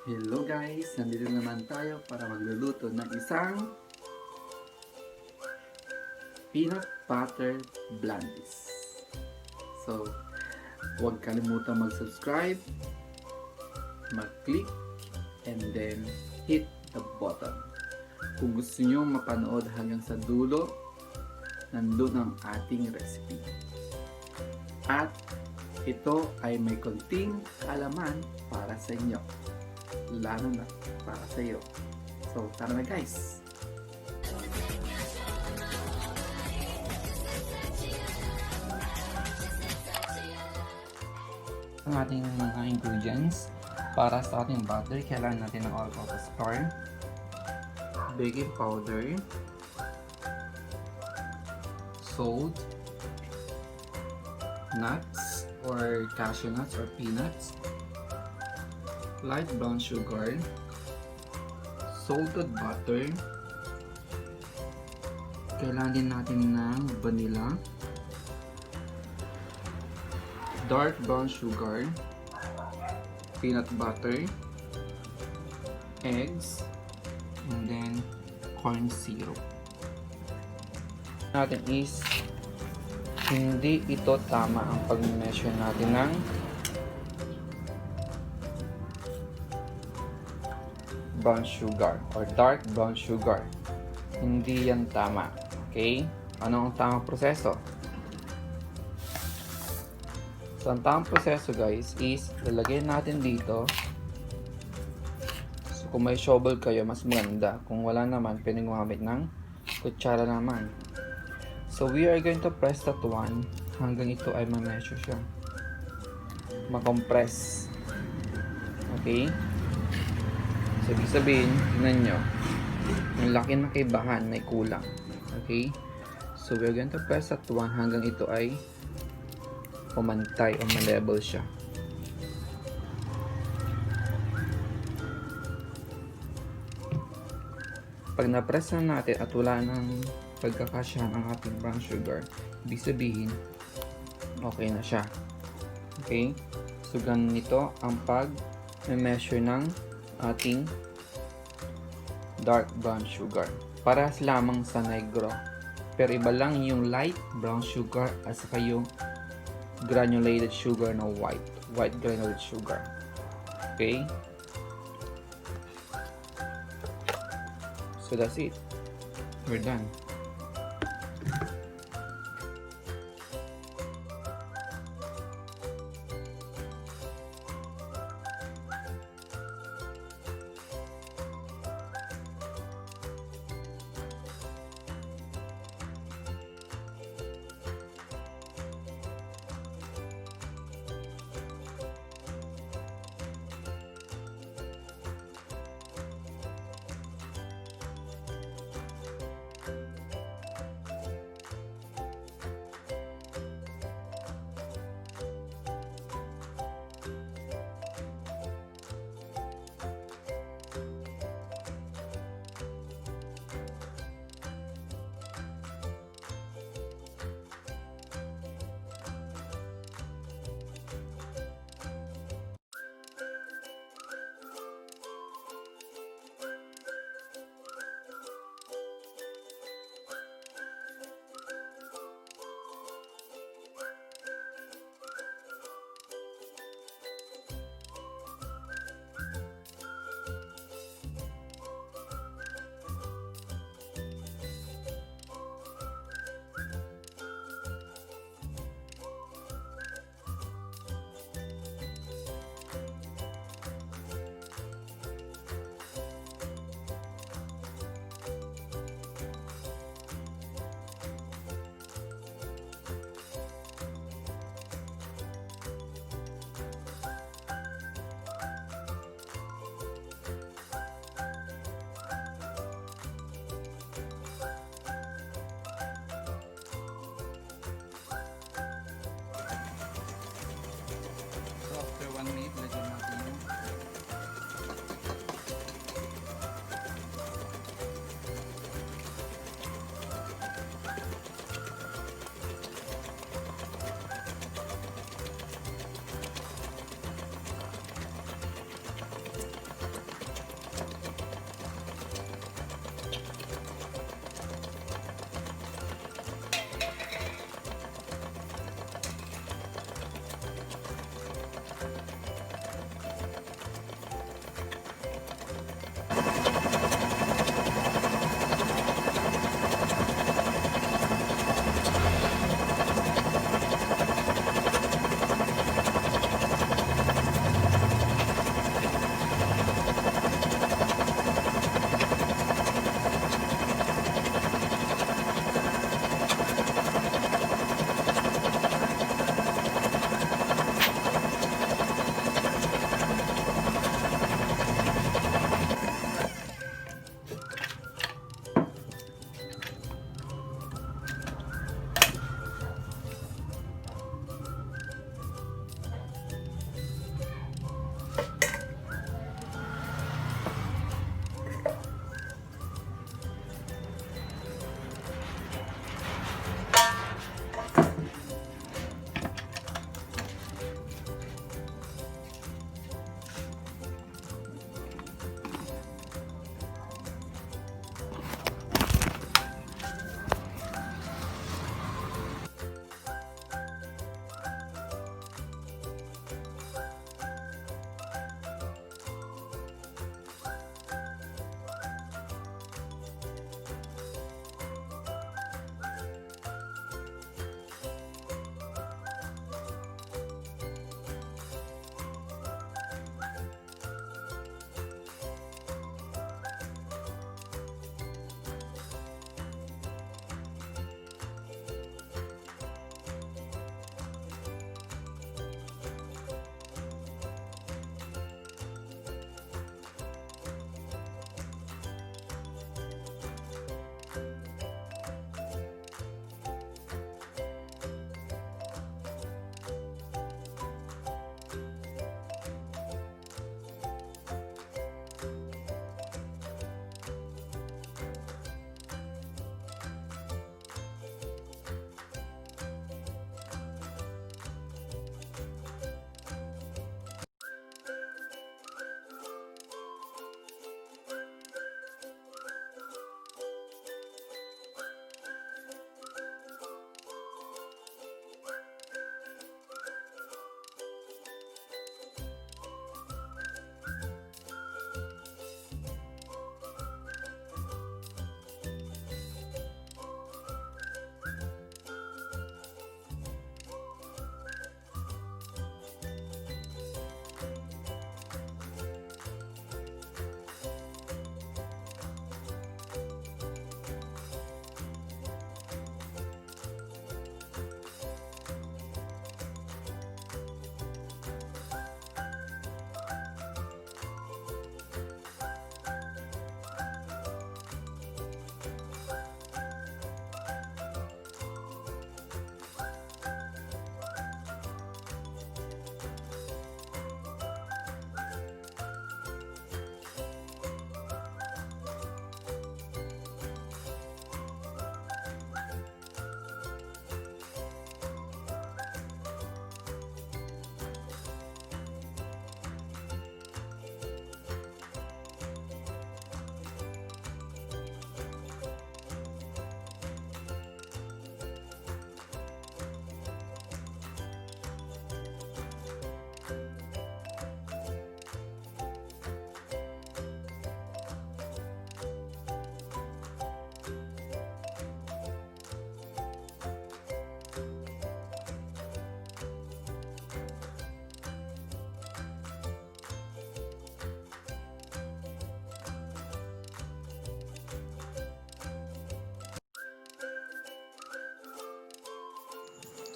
Hello guys! Nandito naman tayo para magluluto ng isang peanut butter blondies. So, huwag kalimutan mag-subscribe, mag-click, and then hit the button. Kung gusto nyo mapanood hanggang sa dulo, nandun ang ating recipe. At ito ay may konting kaalaman para sa inyo. Lalo na para sa iyo. So, tara na guys! Ang ating mga ingredients para sa ating butter, kailangan natin ng all-purpose flour, baking powder, salt, nuts or cashew nuts or peanuts, light brown sugar, salted butter, kailangan din natin ng vanilla, dark brown sugar, peanut butter, eggs, and then corn syrup. Natin is hindi ito tama ang pag-measure natin ng brown sugar or dark brown sugar. Hindi yan tama. Okay? Ano ang tamang proseso? So, ang tamang proseso guys is lalagay natin dito. So, kung may shovel kayo, mas maganda. Kung wala naman, pwedeng gumamit ng kutsara naman. So, we are going to press that one hanggang ito ay ma-measure siya. Ma-compress. Okay? So, ibig sabihin, tingnan nyo, ang laki ng kaibahan, may kulang. Okay? So, we're going to press that one hanggang ito ay pumantay o ma-level siya. Pag na-press na natin at wala nang pagkakasyahan ang ating brown sugar, ibig sabihin, okay na siya. Okay? So, ganito ang pag-measure ng ating dark brown sugar. Parehas lamang sa negro. Pero iba lang yung light brown sugar at saka yung granulated sugar na white. White granulated sugar. Okay? So that's it. We're done.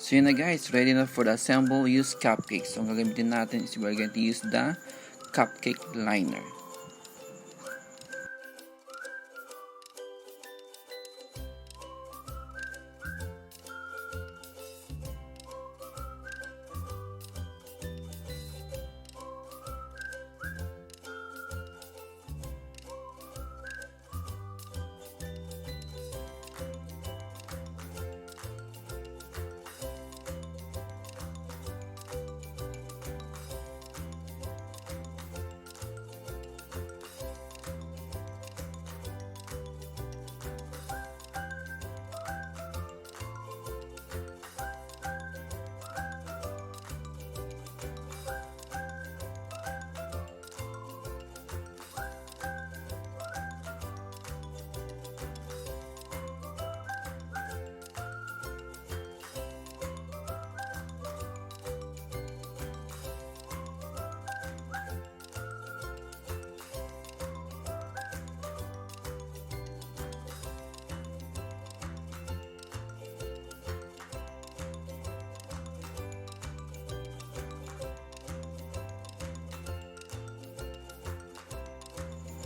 So yun na guys, ready na for the assemble use cupcake. So ang gagamitin natin is we're going to use the cupcake liner.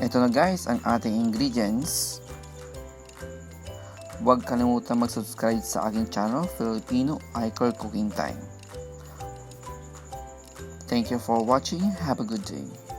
Ito na guys ang ating ingredients. Huwag kalimutan mag-subscribe sa aking channel, Filipino Icor Cooking Time. Thank you for watching. Have a good day.